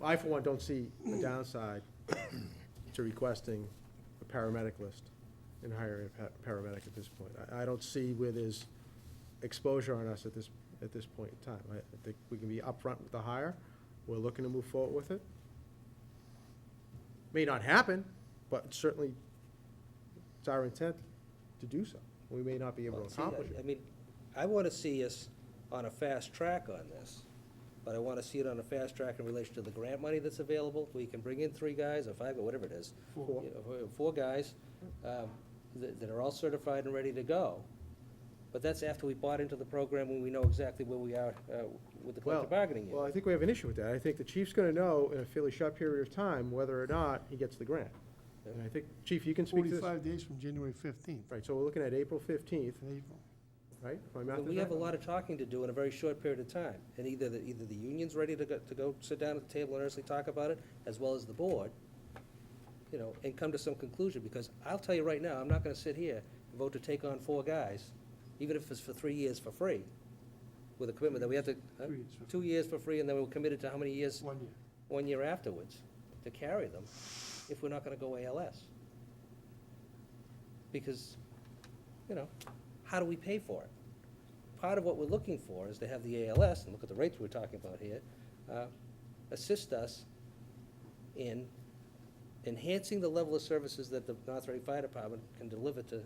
I for one don't see a downside to requesting a paramedic list and hiring a paramedic at this point. I don't see where there's exposure on us at this point in time. I think we can be upfront with the hire. We're looking to move forward with it. May not happen, but certainly it's our intent to do so. We may not be able Well, to see, accomplish I it. mean, I want to see us on a fast track on this, but I want to see it on a fast track in relation to the grant money that's available. We can bring in 3 guys or 5 or whatever it is. Four. You know, 4 guys that are all certified and ready to go. But that's after we bought into the program when we know exactly where we are with the collective bargaining Well, I unit. think we have an issue with that. I think the chief's gonna know in a fairly short period of time whether or not he gets the grant. And I think, Chief, you can speak to this. 45 days from January 15th Right, so we're looking at April 15th, in April. right? If my math But is we have a right? lot of talking to do in a very short period of time. And either the union's ready to go sit down at the table and earnestly talk about it, as well as the board, you know, and come to some conclusion. Because I'll tell you right now, I'm not gonna sit here and vote to take on 4 guys, even if it's for 3 years for free, with a commitment that we have to, 3 years for 2 years for free, and then we're committed to how many years? 1 year. 1 year afterwards, to carry them, if we're not gonna go ALS. Because, you know, how do we pay for it? Part of what we're looking for is to have the ALS, and look at the rates we're talking about here, assist us in enhancing the level of services that the North Reading Fire Department can deliver to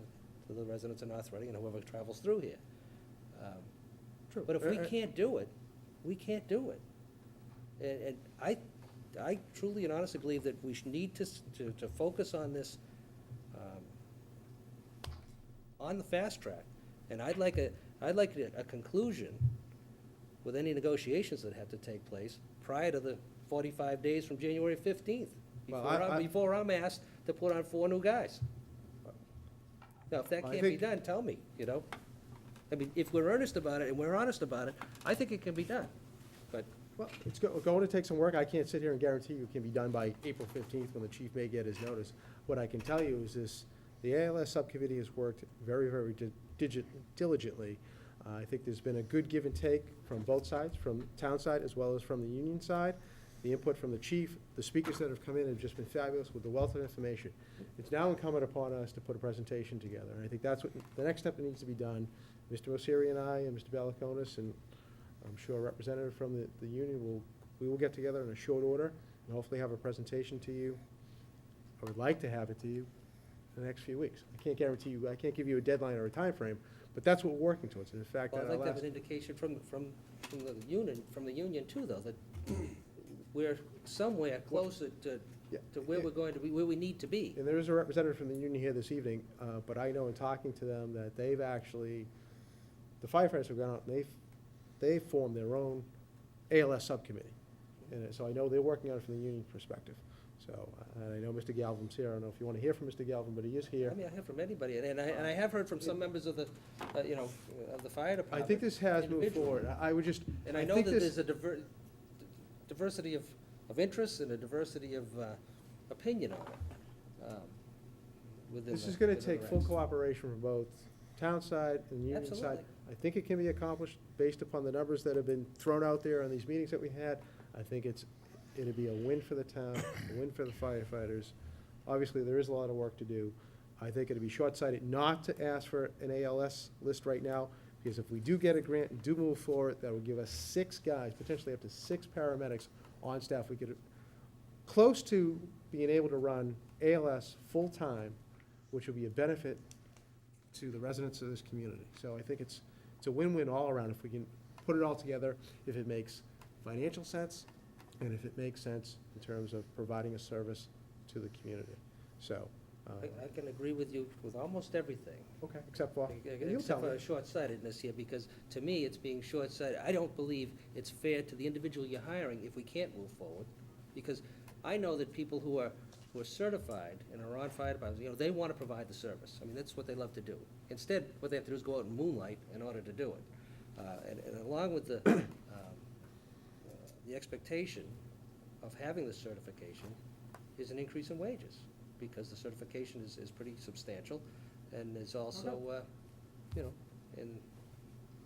the residents of North Reading and whoever travels through here. True. But if we can't do it, we can't do it. And I truly and honestly believe that we need to focus on this, on the fast track. And I'd like a conclusion with any negotiations that have to take place prior to the 45 days from January 15th, Well, before I'm asked to put on 4 new guys. Now, if that I can't be think- done, tell me, you know? I mean, if we're earnest about it, and we're honest about it, I think it can be done. But, Well, it's going to take some work. I can't sit here and guarantee you it can be done by April 15th when the chief may get his notice. What I can tell you is this, the ALS subcommittee has worked very, very diligently. I think there's been a good give and take from both sides, from town side as well as from the union side. The input from the chief, the speakers that have come in have just been fabulous with the wealth of information. It's now incumbent upon us to put a presentation together, and I think that's what, the next step that needs to be done. Mr. Moseri and I and Mr. Balakonis, and I'm sure a representative from the union we will get together in a short order and hopefully have a presentation to you. I would like to have it to you in the next few weeks. I can't guarantee you, I can't give you a deadline or a time frame, but that's what we're working towards. And in fact, well, at I'd our like to have last, an indication from the union too, though, that we're somewhere closer to Yeah. where we're going to be, where we need to be. and there is a representative from the union here this evening, but I know in talking to them that they've actually, the firefighters have gone out and they've formed their own ALS subcommittee. And so I know they're working on it from the union perspective. So, and I know Mr. Galvin's here. I don't know if you want to hear from Mr. Galvin, but he is here. I mean, I have from anybody, and I have heard from some members of the, you know, of the fire I department. think this has moved individually. forward. I would just, And I know think that this- there's a diversity of interests and a diversity of opinion on it. Within This the- is gonna within the take full ranks. cooperation from both town side and union side. Absolutely. I think it can be accomplished based upon the numbers that have been thrown out there on these meetings that we had. I think it'd be a win for the town, a win for the firefighters. Obviously, there is a lot of work to do. I think it'd be short-sighted not to ask for an ALS list right now, because if we do get a grant and do move forward, that would give us 6 guys, potentially up to 6 paramedics on staff. We could, close to being able to run ALS full-time, which would be a benefit to the residents of this community. So I think it's a win-win all around if we can put it all together, if it makes financial sense, and if it makes sense in terms of providing a service to the community. So, I can agree with you with almost everything. okay, except for, you'll Except tell for me. a short-sightedness here, because to me, it's being short-sighted. I don't believe it's fair to the individual you're hiring if we can't move forward. Because I know that people who are certified and are on fire departments, you know, they want to provide the service. I mean, that's what they love to do. Instead, what they have to do is go out and moonlight in order to do it. And along with the expectation of having the certification is an increase in wages, because the certification is pretty substantial, and is also, you know,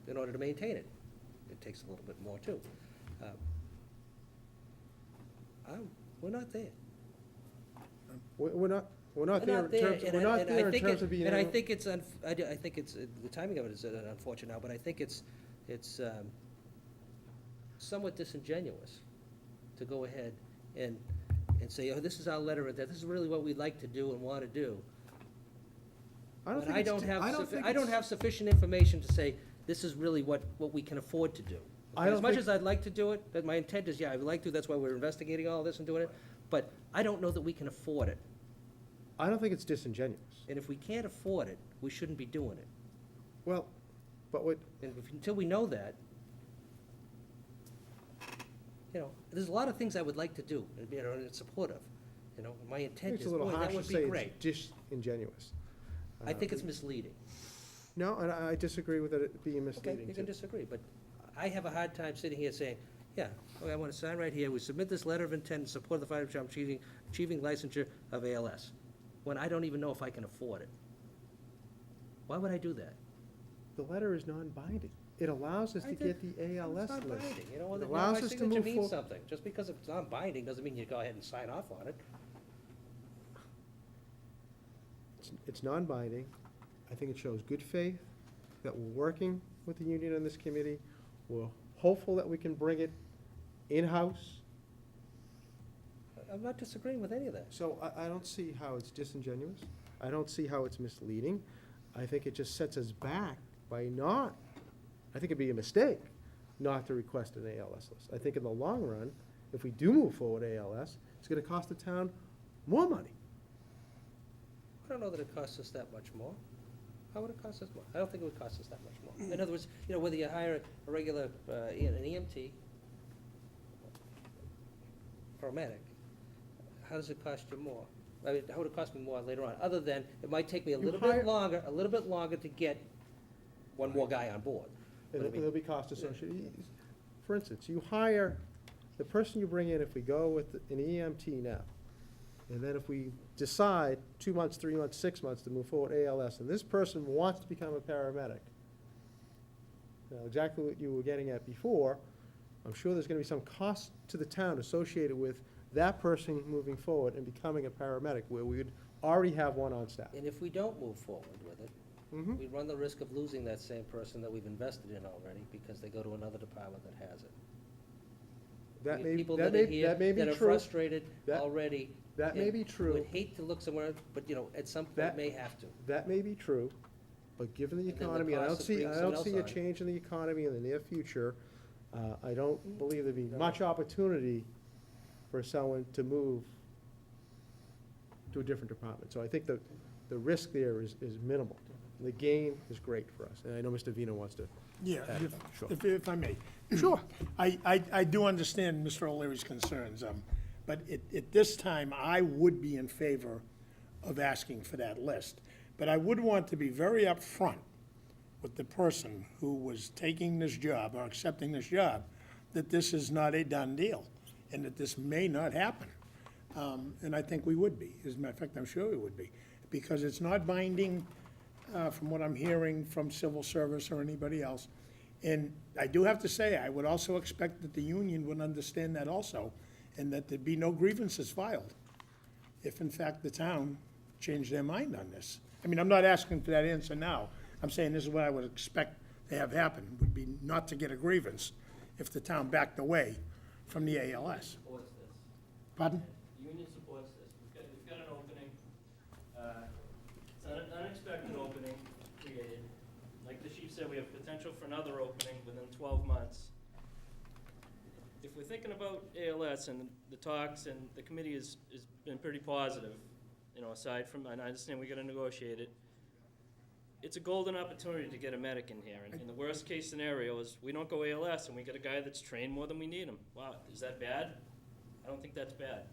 in order to maintain it, it takes a little bit more too. We're not there. We're not We're there not in there, terms, and we're not I there in think terms it- of being And I able. think it's, I think it's, the timing of it is unfortunate now, but I think it's somewhat disingenuous to go ahead and say, oh, this is our letter, that this is really what we'd like to do and want to do. I don't But think I it's don't di- have, I don't think I don't it's- have sufficient information to say, this is really what we can afford to do. I don't As much think- as I'd like to do it, that my intent is, yeah, I would like to, that's why we're investigating all this and doing it, but I don't know that we can afford it. I don't think it's disingenuous. And if we can't afford it, we shouldn't be doing it. Well, but what, Until we know that, there's a lot of things I would like to do, and be in support of. My intent it's is, a little boy, harsh that to would say be great. it's disingenuous. I think it's misleading. No, and I disagree with it being Okay, misleading you can too. disagree, but I have a hard time sitting here saying, yeah, okay, I want to sign right here, we submit this letter of intent in support of the fire department achieving licensure of ALS, when I don't even know if I can afford it. Why would I do that? The letter is non-binding. It allows us I to did- get the ALS It's not list. binding, It now allows my us to signature move means for- something. Just because it's not binding doesn't mean you go ahead and sign off on it. It's non-binding. I think it shows good faith that we're working with the union on this committee. We're hopeful that we can bring it in-house. I'm not disagreeing with any of that. So I don't see how it's disingenuous. I don't see how it's misleading. I think it just sets us back by not, I think it'd be a mistake not to request an ALS list. I think in the long run, if we do move forward ALS, it's gonna cost the town more money. I don't know that it costs us that much more. How would it cost us more? I don't think it would cost us that much more. In other words, whether you hire a regular, an EMT, paramedic, how does it cost you more? I mean, how would it cost me more later on, other than it might take me a You little hire- bit longer to get one more guy on board. But I mean, There'll be cost associated. For instance, you hire, the person you bring in, if we go with an EMT now, and then if we decide 2 months, 3 months, 6 months to move forward ALS, and this person wants to become a paramedic, exactly what you were getting at before, I'm sure there's gonna be some cost to the town associated with that person moving forward and becoming a paramedic, where we would already have one on staff. And if we don't move forward with it, Mhm. we run the risk of losing that same person that we've invested in already, because they go to another department that has it. That We may, have people that that are may, here that may be that are true. frustrated That- already. That may and be true. Would hate to look somewhere, but, at some point That- may have to. That may be true, but given the And then the economy, and I don't cost of see, bringing I don't someone see a else on. change in the economy in the near future. I don't believe there'd be No. much opportunity for someone to move to a different department. So I think the risk there is minimal. The gain is great for us, and I know Mr. Vino wants to. Yeah, add to that. Sure. if I may. Sure. I do understand Mr. O'Leary's concerns, but at this time, I would be in favor of asking for that list. But I would want to be very upfront with the person who was taking this job or accepting this job, that this is not a done deal, and that this may not happen. And I think we would be. As a matter of fact, I'm sure we would be, because it's not binding, from what I'm hearing from civil service or anybody else. And I do have to say, I would also expect that the union would understand that also, and that there'd be no grievances filed if in fact the town changed their mind on this. I mean, I'm not asking for that answer now. I'm saying this is what I would expect to have happen, would be not to get a grievance if the town backed away from the ALS. Supports this. Pardon? The union supports this. We've got an opening. It's an unexpected opening created. Like the chief said, we have potential for another opening within 12 months. If we're thinking about ALS and the talks, and the committee has been pretty positive, aside from, and I understand we gotta negotiate it, it's a golden opportunity to get a medic in here. And the worst case scenario is we don't go ALS and we get a guy that's trained more than we need him. Wow, is that bad? I don't think that's bad.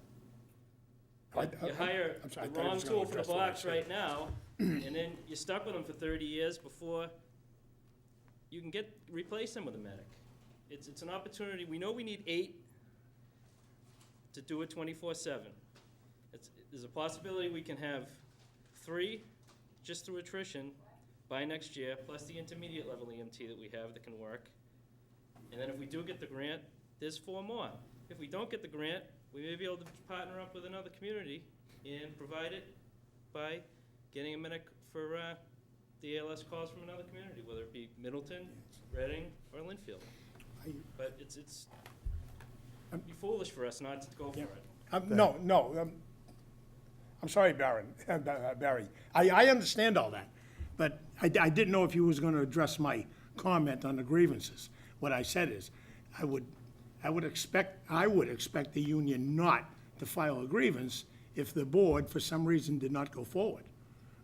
But you hire I'm sorry, I the thought he wrong was gonna tool for the address what I box said. right now, and then you're stuck with him for 30 years before you can replace him with a medic. It's an opportunity. We know we need 8 to do it 24/7. There's a possibility we can have 3 just through attrition by next year, plus the intermediate level EMT that we have that can work. And then if we do get the grant, there's 4 more. if we don't get the grant, we may be able to partner up with another community and provide it by getting a medic for the ALS calls from another community, whether it be Middleton, Reading, or Linfield. But it's it'd be foolish for us not to go for Yeah. it. No, I'm sorry, Barry. I understand all that, but I didn't know if you was gonna address my comment on the grievances. What I said is, I would expect the union not to file a grievance if the board, for some reason, did not go forward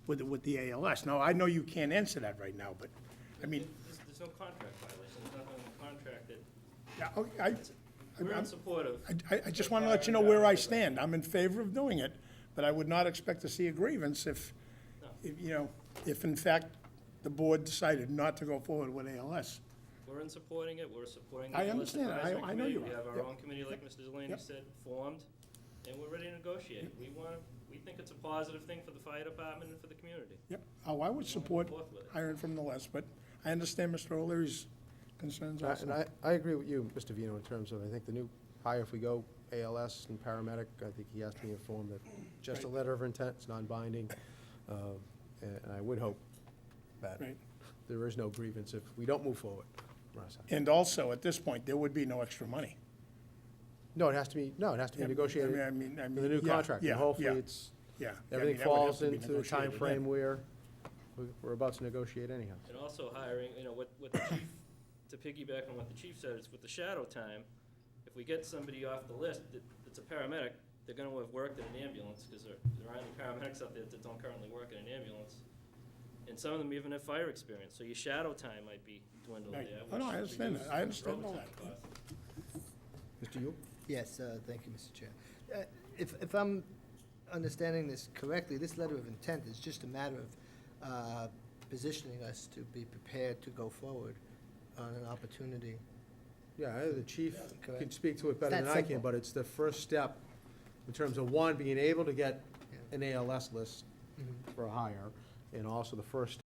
with the ALS. Now, I know you can't answer that right now, but, I mean, There's no contract violation, there's nothing in the contract that, yeah, okay, we're in support of. I just want to let you know where I stand. I'm in favor of doing it, but I would not expect to see a grievance if, you know, if in fact the board decided not to go forward with ALS. We're in supporting it, we're supporting the I ALS understand. advisory I know you committee. We are. have our Yep. own committee, like Mr. Delaney Yep. said, formed, and we're ready to negotiate. We think it's a positive thing for the fire department and for the community. Yep. Oh, I would support forth with it. hiring from the list, but I understand Mr. O'Leary's concerns And also. I agree with you, Mr. Vino, in terms of, I think the new hire, if we go ALS and paramedic, I think he has to be informed that just a letter of intent, it's non-binding. And I would hope that Right. there is no grievance if we don't move forward. Russ. And also, at this point, there would be no extra money. No, it has to be negotiated I mean, in the new yeah, contract. And yeah, hopefully yeah, it's, yeah. I mean, everything that would have falls to be into the negotiated timeframe in. where we're about to negotiate anyhow. And also hiring, what the chief, to piggyback on what the chief said, is with the shadow time, if we get somebody off the list that's a paramedic, they're gonna have worked in an ambulance, because there aren't any paramedics out there that don't currently work in an ambulance. And some of them even have fire experience, so your shadow time might be dwindled Right. there. Oh, no, I which understand that. reduces I understand all overtime that. costs. Mr. Yule? Yes, thank you, Mr. Chair. If I'm understanding this correctly, this letter of intent is just a matter of positioning us to be prepared to go forward on an opportunity. Yeah, the chief Correct. can speak to it It's better that than I can, simple. but it's the first step in terms of, one, being able to get Yeah. an ALS list Mhm. for a hire, and also the first